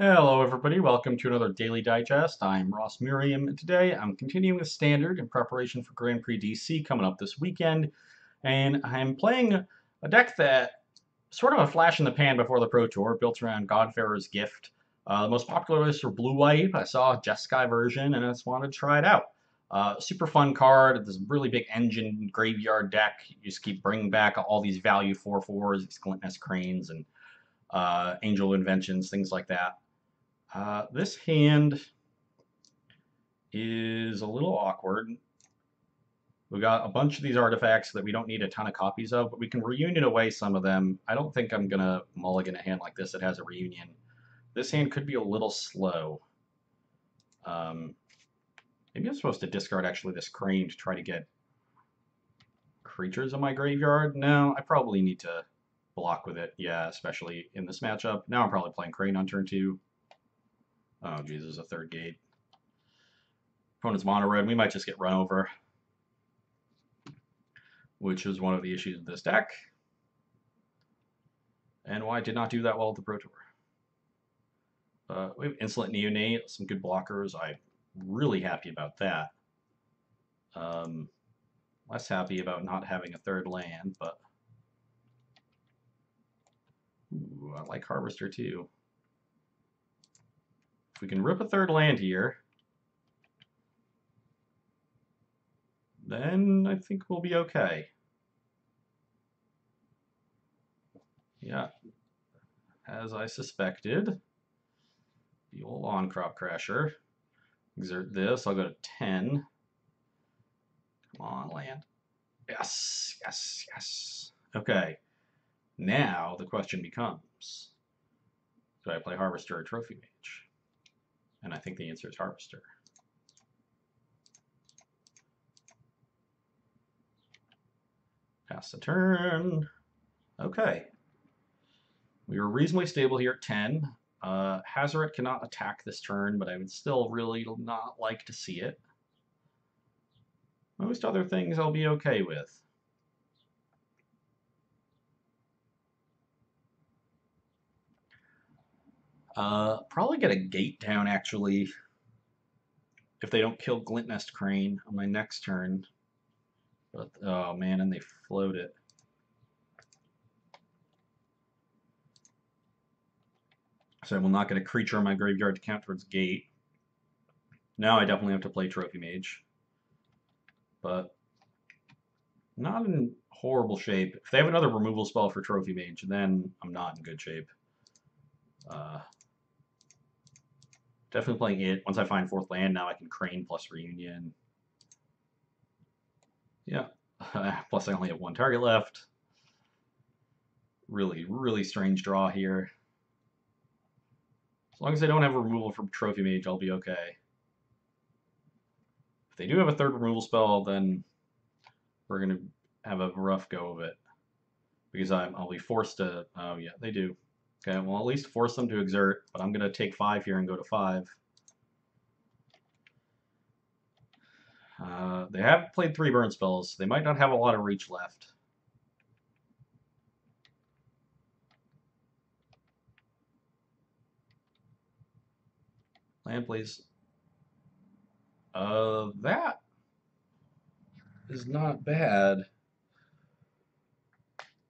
Hello everybody, welcome to another Daily Digest. I'm Ross Merriam, and today I'm continuing the standard in preparation for Grand Prix DC coming up this weekend, and I'm playing a deck that sort of a flash in the pan before the Pro Tour, built around God-Pharaoh's Gift. The most popular list for blue-white. I saw a Jeskai version, and I just wanted to try it out. Super fun card. This really big engine graveyard deck. You just keep bringing back all these value 4/4s, these Glintness Cranes, and Angel Inventions, things like that. This hand is a little awkward. We got a bunch of these artifacts that we don't need a ton of copies of, but we can reunion away some of them. I don't think I'm going to mulligan a hand like this that has a reunion. This hand could be a little slow. Maybe I'm supposed to discard actually this crane to try to get creatures in my graveyard. No, I probably need to block with it. Yeah, especially in this matchup. Now I'm probably playing crane on turn 2. Oh, Jesus, a third gate. Opponent's mono red. We might just get run over, which is one of the issues of this deck, and why I did not do that well at the Pro Tour. We have Insolent Neonate, some good blockers. I'm really happy about that. Less happy about not having a third land, but ooh, I like Harvester too. If we can rip a third land here, then I think we'll be okay. Yeah, as I suspected. The old on-crop crasher. Exert this, I'll go to 10. Come on, land. Yes, yes, yes. Okay, now the question becomes, do I play Harvester or Trophy Mage? And I think the answer is Harvester. Pass the turn. Okay. We were reasonably stable here at 10. Hazoret cannot attack this turn, but I would still really not like to see it. Most other things I'll be okay with. Probably get a gate down, actually, if they don't kill Glintnest Crane on my next turn. But, oh man, and they float it. So I will not get a creature in my graveyard to count towards gate. Now I definitely have to play Trophy Mage. But not in horrible shape. If they have another removal spell for Trophy Mage, then I'm not in good shape. Definitely playing it. Once I find fourth land, now I can Crane plus Reunion. Yeah. Plus I only have one target left. Really, really strange draw here. As long as they don't have a removal from Trophy Mage, I'll be okay. If they do have a third removal spell, then we're going to have a rough go of it. Because I'll be forced to... Oh, yeah, they do. Okay, well, at least force them to exert, but I'm going to take 5 here and go to 5. They have played 3 burn spells. They might not have a lot of reach left. Land, please. That is not bad.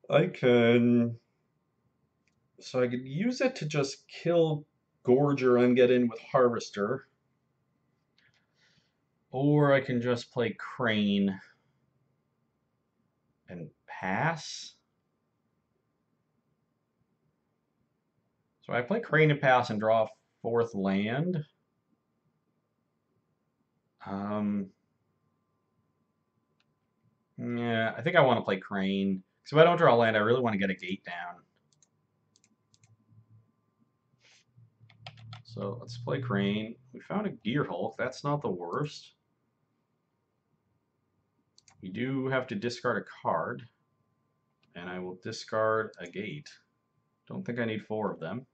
I can... So I could use it to just kill Gorger and get in with Harvester. Or I can just play Crane and pass. So I play Crane and pass and draw a 4th land. Yeah, I think I want to play Crane. Because if I don't draw a land, I really want to get a gate down. So let's play Crane. We found a Gearhulk. That's not the worst. We do have to discard a card. And I will discard a gate. Don't think I need 4 of them.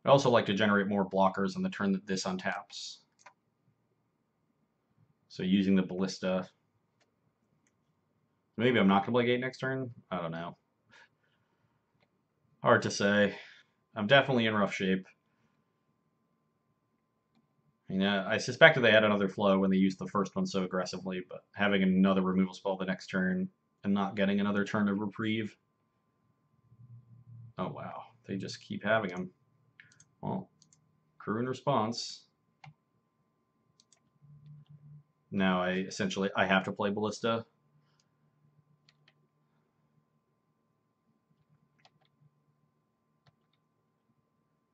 I also like to generate more blockers on the turn that this untaps. So using the Ballista. Maybe I'm not going to play gate next turn. I don't know. Hard to say. I'm definitely in rough shape. I suspected they had another flow when they used the first one so aggressively, but having another removal spell the next turn and not getting another turn of reprieve. Oh wow, they just keep having them. Well, crew in response. Now I have to play Ballista.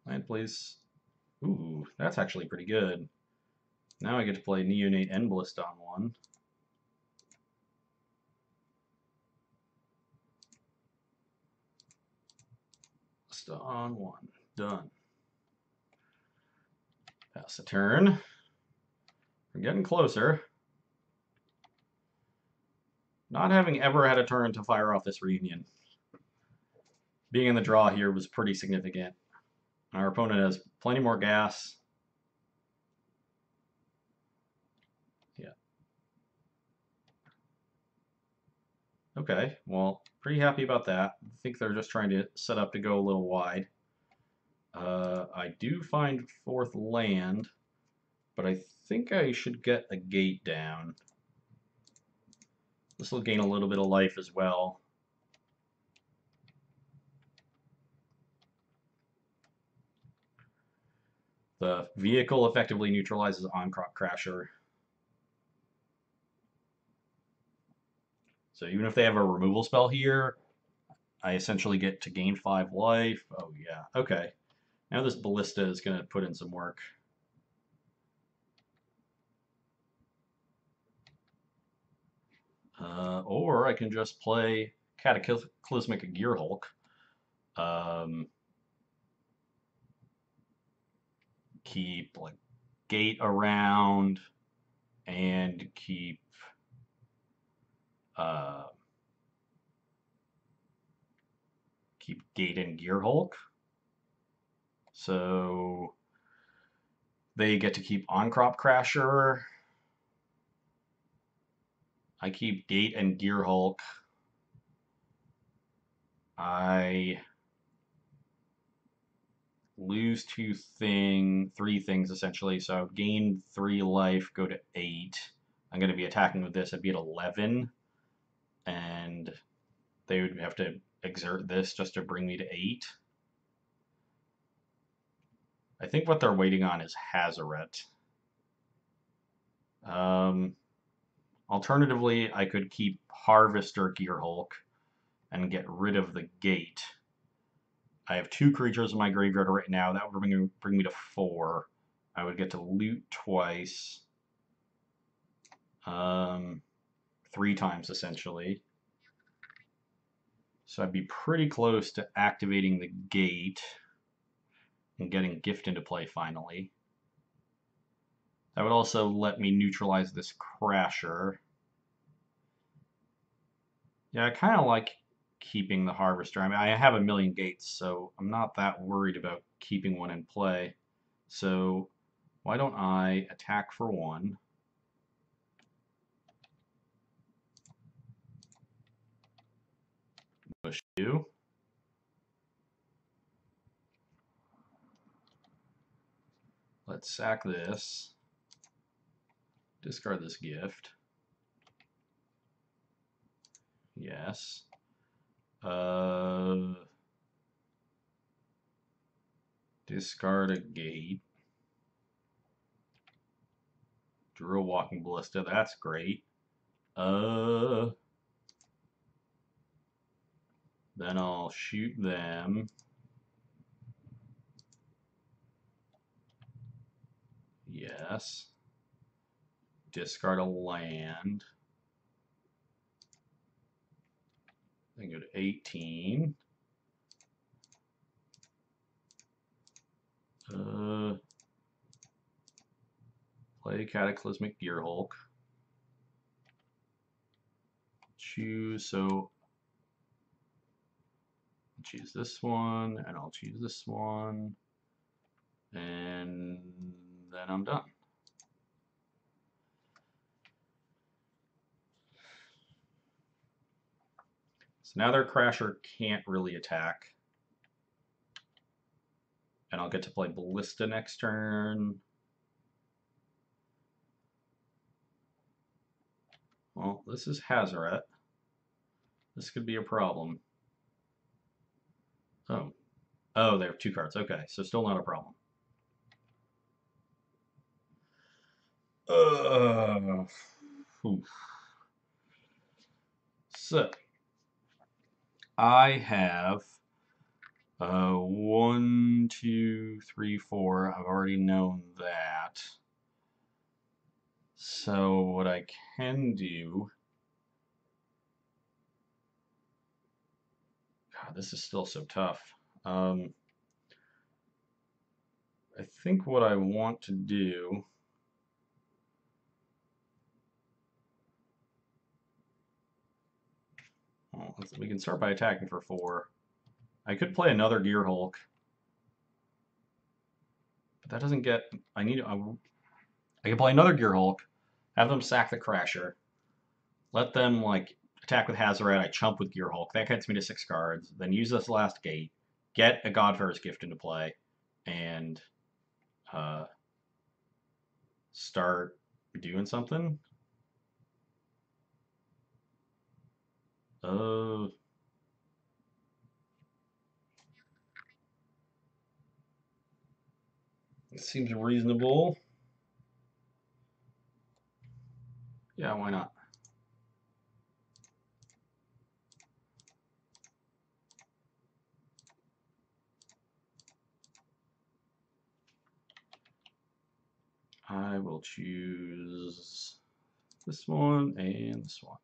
Land please. Ooh, that's actually pretty good. Now I get to play Neonate and Ballista on one. Ballista on one. Done. Pass the turn. We're getting closer. Not having ever had a turn to fire off this reunion. Being in the draw here was pretty significant. Our opponent has plenty more gas. Yeah. Okay, well, pretty happy about that. I think they're just trying to set up to go a little wide. I do find fourth land, but I think I should get a gate down. This will gain a little bit of life as well. The vehicle effectively neutralizes on-crop crasher. So even if they have a removal spell here, I essentially get to gain 5 life. Oh yeah, okay. Now this Ballista is going to put in some work. Or I can just play Cataclysmic Gearhulk. Keep like gate around and keep gate and Gearhulk. So they get to keep on-crop crasher. I keep gate and Gearhulk. I lose three things essentially. So I would gain 3 life, go to 8. I'm going to be attacking with this. I'd be at 11, and they would have to exert this just to bring me to 8. I think what they're waiting on is Hazaret. Alternatively, I could keep Harvester Gearhulk and get rid of the gate. I have 2 creatures in my graveyard right now. That would bring me to 4. I would get to loot twice. 3 times essentially. So I'd be pretty close to activating the gate and getting Gift into play finally. That would also let me neutralize this Crasher. Yeah, I kind of like keeping the Harvester. I mean, I have a million gates, so I'm not that worried about keeping one in play. So why don't I attack for 1? Push 2. Let's sack this. Discard this gift. Yes. Discard a gate. Drew a walking ballista. That's great. Then I'll shoot them. Yes. Discard a land. Then go to 18. Play Cataclysmic Gearhulk. Choose, so I'll choose this one, and I'll choose this one, and then I'm done. So now their Crasher can't really attack. And I'll get to play Ballista next turn. Well, this is Hazaret. This could be a problem. Oh. Oh, they have 2 cards. Okay, so still not a problem. So, I have 1, 2, 3, 4. I've already known that. So what I can do... God, this is still so tough. I think what I want to do... Well, we can start by attacking for 4. I could play another Gear Hulk. But that doesn't get... I can play another Gear Hulk, have them sack the Crasher, let them like attack with Hazaret, I chump with Gear Hulk, that gets me to 6 cards, then use this last gate, get a God-Pharaoh's Gift into play, and start doing something. It seems reasonable. Yeah, why not? I will choose this one and this one.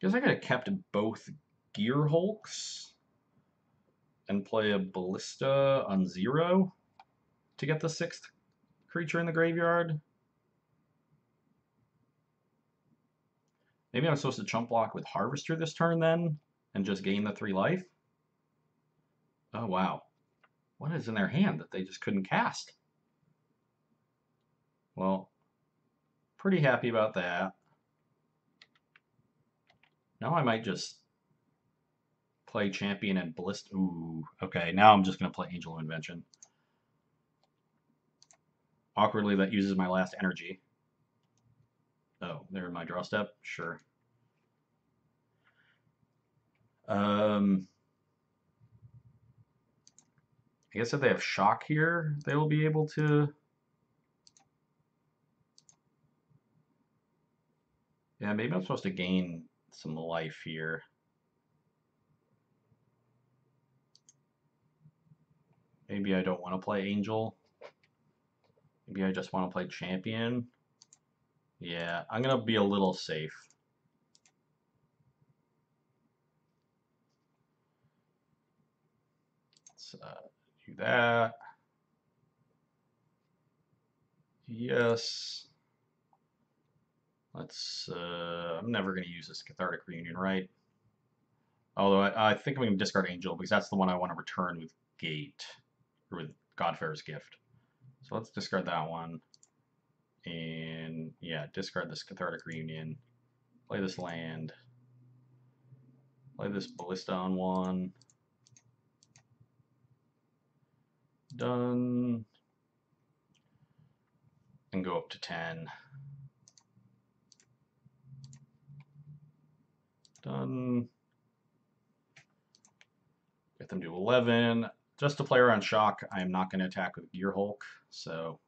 Guess I could have kept both Gear Hulks and play a Ballista on 0 to get the 6th creature in the graveyard. Maybe I'm supposed to chump block with Harvester this turn then and just gain the 3 life. Oh wow. What is in their hand that they just couldn't cast? Well, pretty happy about that. Now I might just play Champion and Ballista. Ooh, okay, now I'm just going to play Angel of Invention. Awkwardly, that uses my last energy. Oh, they're in my draw step? Sure. I guess if they have Shock here, they will be able to... Yeah, maybe I'm supposed to gain some life here. Maybe I don't want to play Angel. Maybe I just want to play Champion. Yeah, I'm going to be a little safe. Let's do that. Yes. Let's, I'm never going to use this Cathartic Reunion, right? Although I think I'm going to discard Angel because that's the one I want to return with Gate, or with God-Pharaoh's Gift. So let's discard that one. And yeah, discard this Cathartic Reunion. Play this land. Play this Ballista on 1. Done. And go up to 10. Done. Get them to 11. Just to play around Shock, I am not going to attack with Gear Hulk, so...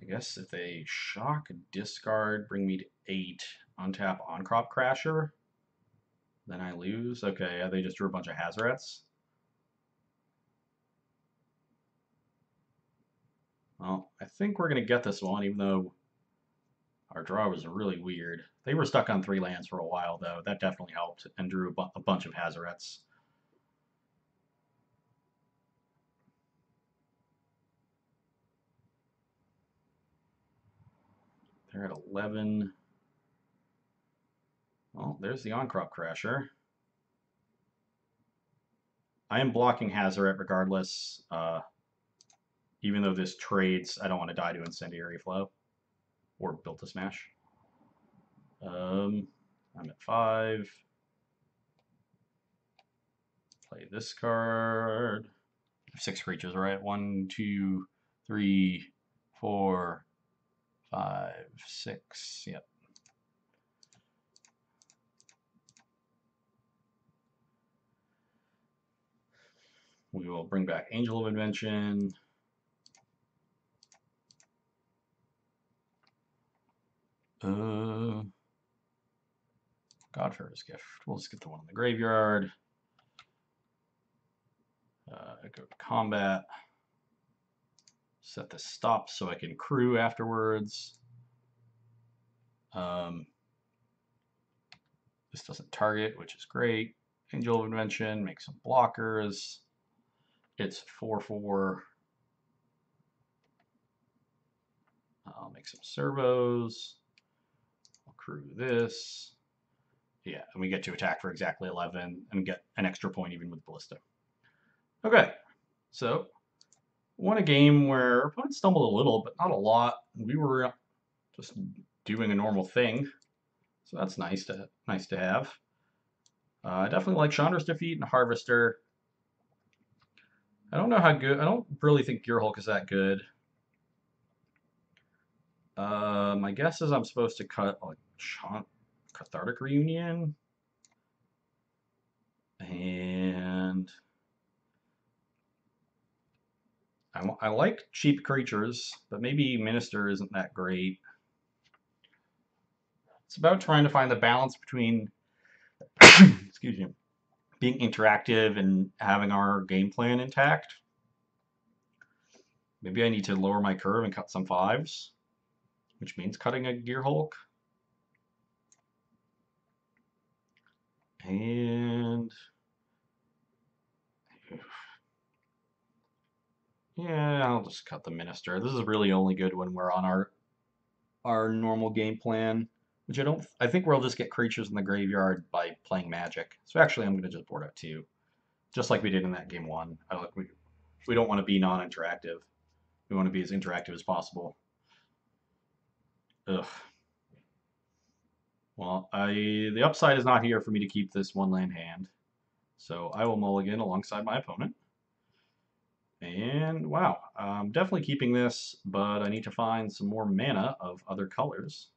I guess if they Shock, discard, bring me to 8, untap on-crop Crasher, then I lose. Okay, yeah, they just drew a bunch of Hazarets. Well, I think we're going to get this one, even though our draw was really weird. They were stuck on 3 lands for a while, though. That definitely helped, and drew a bunch of Hazarets. They're at 11. Well, there's the on-crop Crasher. I am blocking Hazoret regardless. Even though this trades, I don't want to die to Incendiary Flow or Built to Smash. I'm at 5. Play this card. 6 creatures, right? 1, 2, 3, 4, 5, 6. Yep. We will bring back Angel of Invention. God-Pharaoh's Gift. We'll just get the one in the graveyard. Go to combat. Set this stop so I can crew afterwards. This doesn't target, which is great. Angel of Invention, make some blockers. It's 4/4. I'll make some servos. I'll crew this. Yeah, and we get to attack for exactly 11 and get an extra point even with Ballista. Okay, so won a game where our opponent stumbled a little, but not a lot. We were just doing a normal thing, so that's nice to have. I definitely like Chandra's Defeat and Harvester. I don't know how good. I don't really think Gearhulk is that good. My guess is I'm supposed to cut like Cathartic Reunion and I like cheap creatures, but maybe Minister isn't that great. It's about trying to find the balance between excuse me, being interactive and having our game plan intact. Maybe I need to lower my curve and cut some 5s, which means cutting a Gearhulk. And yeah, I'll just cut the Minister. This is really only good when we're on our normal game plan, which I think we'll just get creatures in the graveyard by playing Magic. So actually I'm going to just board out 2, just like we did in that game 1. We don't want to be non-interactive. We want to be as interactive as possible. Ugh. Well, the upside is not here for me to keep this 1-land hand. So I will mulligan alongside my opponent. And wow, I'm definitely keeping this, but I need to find some more mana of other colors.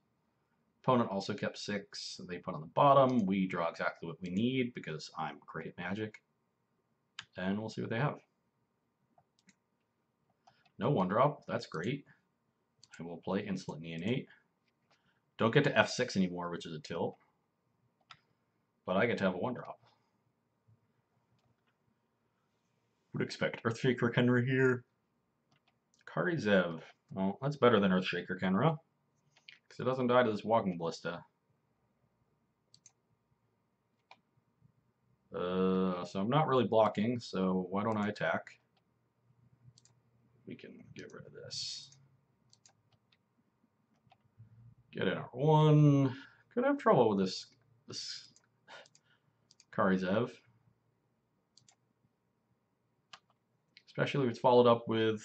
Opponent also kept 6. They put on the bottom. We draw exactly what we need because I'm great at Magic. And we'll see what they have. No 1-drop. That's great. I will play Insolent Neonate. Don't get to F6 anymore, which is a tilt. But I get to have a 1-drop. Would expect Earthshaker Kenra here. Kari Zev. Well, that's better than Earthshaker Kenra, because it doesn't die to this Walking Ballista. So I'm not really blocking, so why don't I attack? We can get rid of this. Get in our 1. Could have trouble with this Kari Zev. Especially if it's followed up with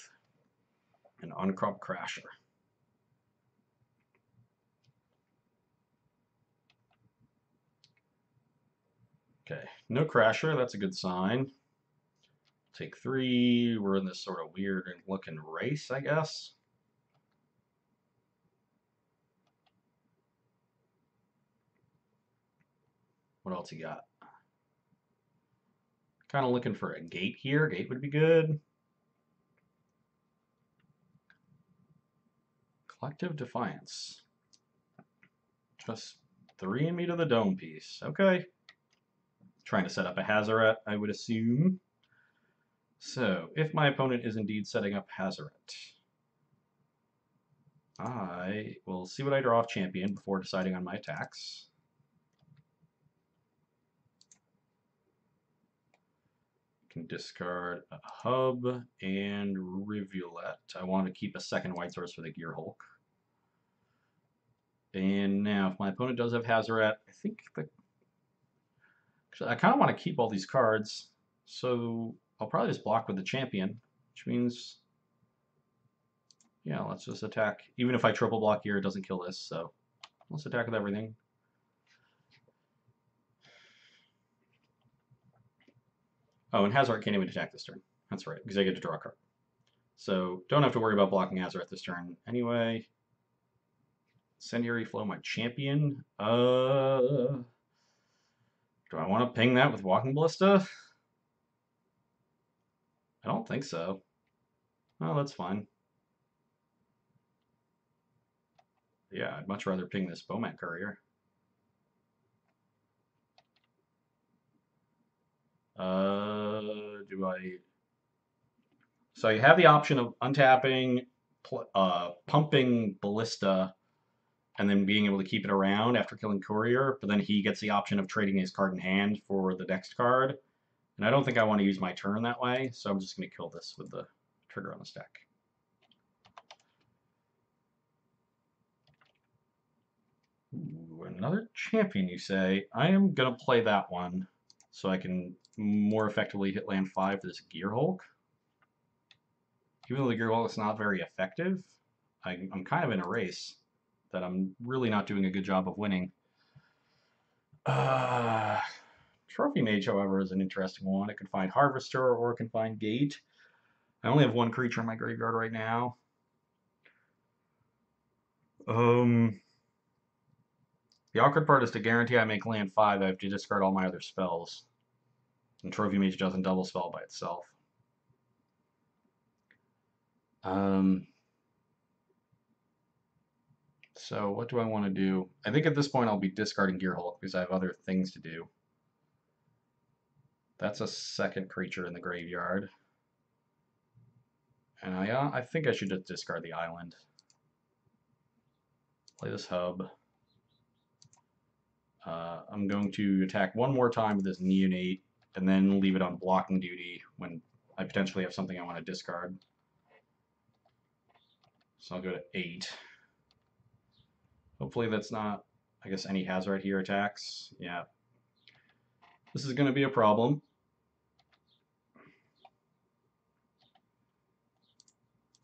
an Uncrop Crasher. Okay, no Crasher, that's a good sign. Take 3, we're in this sort of weird looking race, I guess. What else you got? Kind of looking for a gate here. Gate would be good. Collective Defiance. Just 3 me to the dome piece. Okay. Trying to set up a Hazoret, I would assume. So, if my opponent is indeed setting up Hazoret, I will see what I draw off champion before deciding on my attacks. Can discard a hub and Rivulet. I want to keep a second white source for the Gearhulk. And now, if my opponent does have Hazoret, I think actually I kind of want to keep all these cards. So I'll probably just block with the champion, which means, yeah, let's just attack. Even if I triple block here, it doesn't kill this, so let's attack with everything. Oh, and Hazaret can't even attack this turn. That's right, because I get to draw a card. So don't have to worry about blocking Hazaret this turn. Anyway, Incendiary Flow, my champion. Do I want to ping that with Walking Ballista? I don't think so. Oh, that's fine. Yeah, I'd much rather ping this Bowman Courier. Do I... So you have the option of untapping, pumping Ballista, and then being able to keep it around after killing Courier, but then he gets the option of trading his card in hand for the next card. And I don't think I want to use my turn that way, so I'm just going to kill this with the trigger on the stack. Ooh, another champion, you say? I am going to play that one so I can more effectively hit land 5 for this Gear Hulk. Even though the Gear Hulk is not very effective, I'm kind of in a race that I'm really not doing a good job of winning. Trophy Mage, however, is an interesting one. It can find Harvester or it can find Gate. I only have one creature in my graveyard right now. The awkward part is to guarantee I make land 5, I have to discard all my other spells. And Trophy Mage doesn't double spell by itself. So what do I want to do? I think at this point I'll be discarding Gear Hulk because I have other things to do. That's a second creature in the graveyard. And I think I should just discard the island. Play this hub. I'm going to attack one more time with this Neonate and then leave it on blocking duty when I potentially have something I want to discard. So I'll go to 8. Hopefully that's not, I guess, any Hazaret here attacks. Yeah. This is going to be a problem.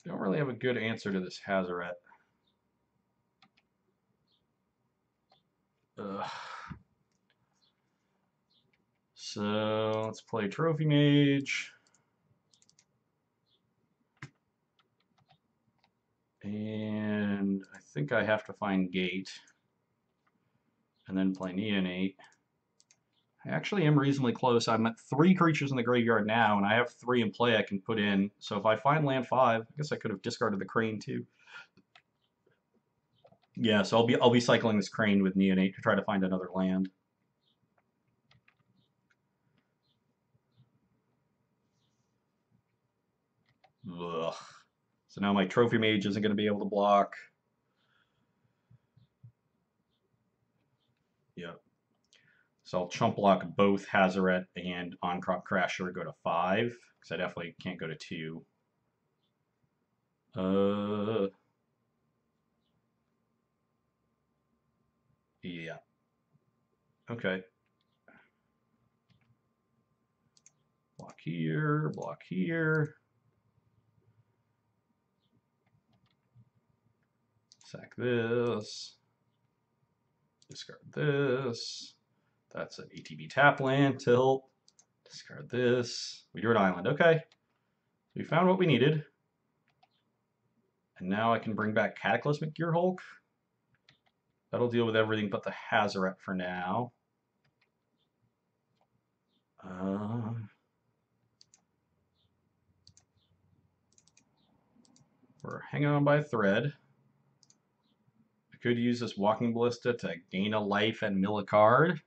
Don't really have a good answer to this Hazaret. Ugh. So let's play Trophy Mage. And I think I have to find Gate. And then play Neonate. I actually am reasonably close. I'm at 3 creatures in the graveyard now, and I have 3 in play I can put in. So if I find land 5, I guess I could have discarded the Crane too. Yeah, so I'll be cycling this Crane with Neonate to try to find another land. Ugh. So now my Trophy Mage isn't going to be able to block. Yep. So I'll chump block both Hazaret and On-Crop Crasher, go to 5, because I definitely can't go to 2. Yeah. Okay. Block here, block here. Sack this. Discard this. That's an ATB tap land, tilt. Discard this. We drew an island. Okay. We found what we needed. And now I can bring back Cataclysmic Gear Hulk. That'll deal with everything but the Hazaret for now. We're hanging on by a thread. I could use this Walking Ballista to gain a life and mill a card.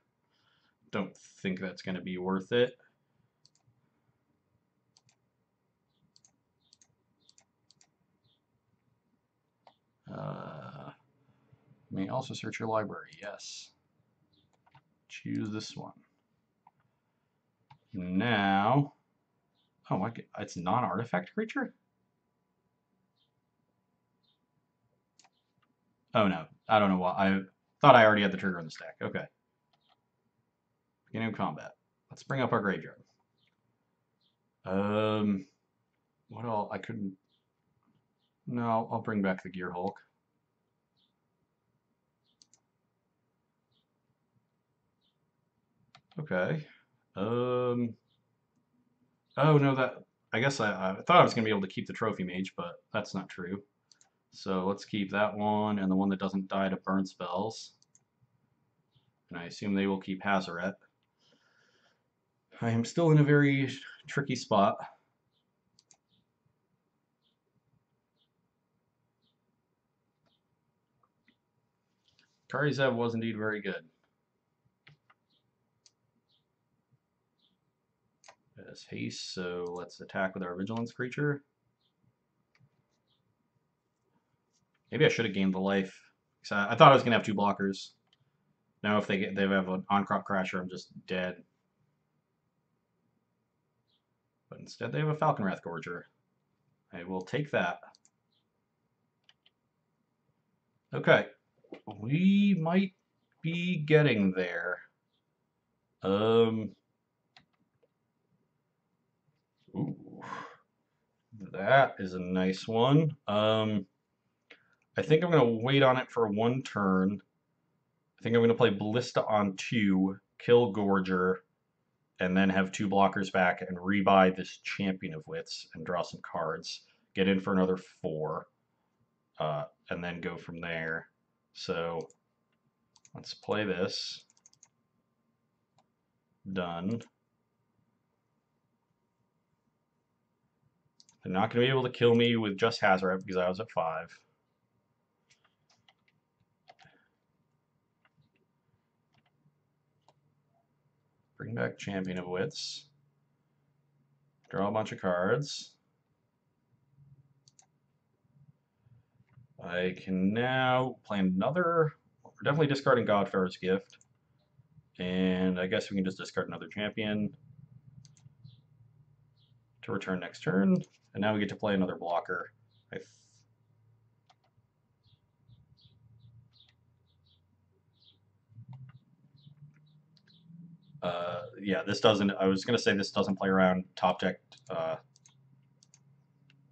Don't think that's going to be worth it. May also search your library, yes. Choose this one. Now, oh my god, it's non-artifact creature? Oh no, I don't know why. I thought I already had the trigger on the stack. Okay. Beginning of combat. Let's bring up our graveyard. What else? I couldn't. No, I'll bring back the Gear Hulk. Okay. Oh no, I guess I thought I was gonna be able to keep the Trophy Mage, but that's not true. So let's keep that one and the one that doesn't die to burn spells. And I assume they will keep Hazaret. I am still in a very tricky spot. Karizev was indeed very good. As haste, so let's attack with our Vigilance creature. Maybe I should have gained the life. I thought I was gonna have two blockers. Now if they have an on-crop crasher, I'm just dead. But instead they have a Falcon Wrath Gorger. I will take that. Okay, we might be getting there. Ooh, that is a nice one. I think I'm gonna wait on it for one turn. I think I'm gonna play Ballista on 2, kill Gorger, and then have 2 blockers back and rebuy this Champion of Wits and draw some cards. Get in for another 4, and then go from there. So let's play this. Done. They're not going to be able to kill me with just Hazaret because I was at 5. Bring back Champion of Wits. Draw a bunch of cards. I can now play another. We're definitely discarding God-Pharaoh's Gift. And I guess we can just discard another champion to return next turn. And now we get to play another blocker. Yeah, this doesn't. I was going to say this doesn't play around top deck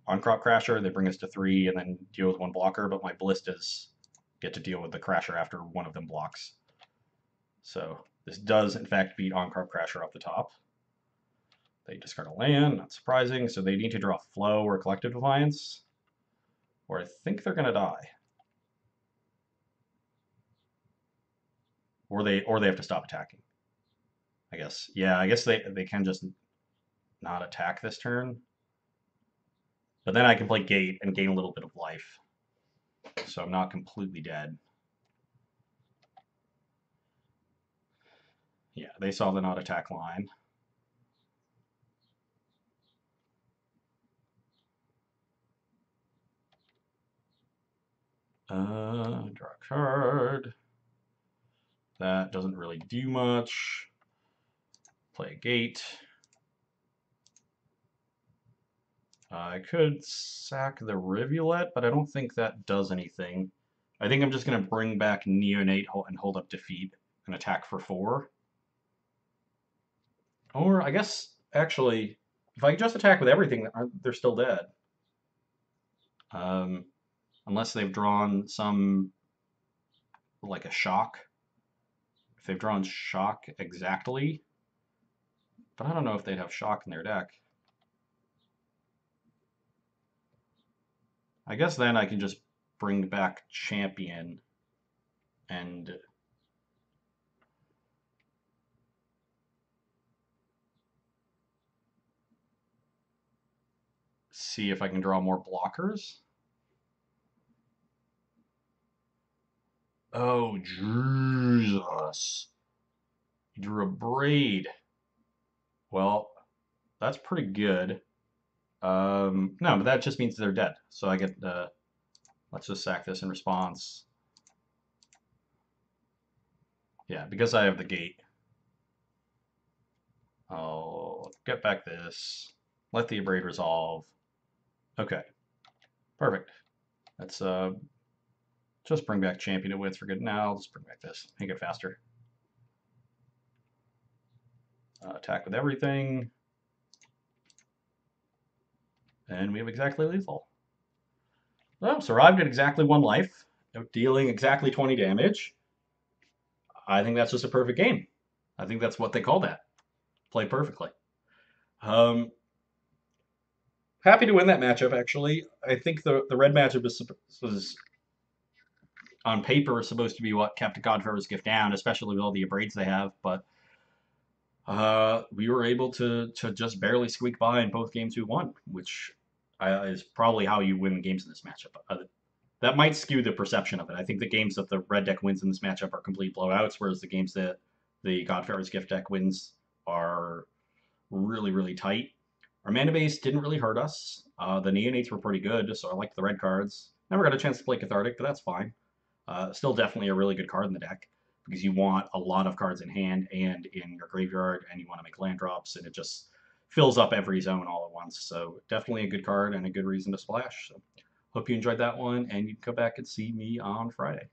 on Crop Crasher. They bring us to 3 and then deal with 1 blocker, but my Ballistas get to deal with the Crasher after one of them blocks. So this does, in fact, beat on Crop Crasher off the top. They discard a land, not surprising, so they need to draw Flow or Collective Defiance, or I think they're going to die. Or they have to stop attacking. I guess. Yeah, I guess they can just not attack this turn. But then I can play Gate and gain a little bit of life. So I'm not completely dead. Yeah, they saw the not attack line. Draw a card. That doesn't really do much. Play a Gate. I could sack the Rivulet, but I don't think that does anything. I think I'm just going to bring back Neonate and hold up Defeat and attack for 4. Or I guess, actually, if I just attack with everything, they're still dead. Unless they've drawn some, like a Shock. If they've drawn Shock exactly. But I don't know if they'd have Shock in their deck. I guess then I can just bring back Champion and see if I can draw more blockers. Oh, Jesus. He drew a Braid. Well, that's pretty good. No, but that just means they're dead. So I get, let's just sack this in response. Yeah, because I have the Gate. I'll get back this. Let the Abrade resolve. Okay. Perfect. Let's just bring back Champion of Wits for good. Now I'll just bring back this. Make it faster. Attack with everything. And we have exactly lethal. Oh, survived at exactly 1 life, dealing exactly 20 damage. I think that's just a perfect game. I think that's what they call that. Play perfectly. Um, Happy to win that matchup, actually. I think the red matchup was on paper supposed to be what kept God-Pharaoh's gift down, especially with all the abrades they have, but we were able to just barely squeak by in both games we won, which is probably how you win games in this matchup. That might skew the perception of it. I think the games that the red deck wins in this matchup are complete blowouts, whereas the games that the God-Pharaoh's gift deck wins are really, really tight. Our mana base didn't really hurt us. The Neonates were pretty good, so I liked the red cards. Never got a chance to play Cathartic, but that's fine. Still definitely a really good card in the deck because you want a lot of cards in hand and in your graveyard, and you want to make land drops, and it just fills up every zone all at once. So definitely a good card and a good reason to splash. So hope you enjoyed that one, and you can come back and see me on Friday.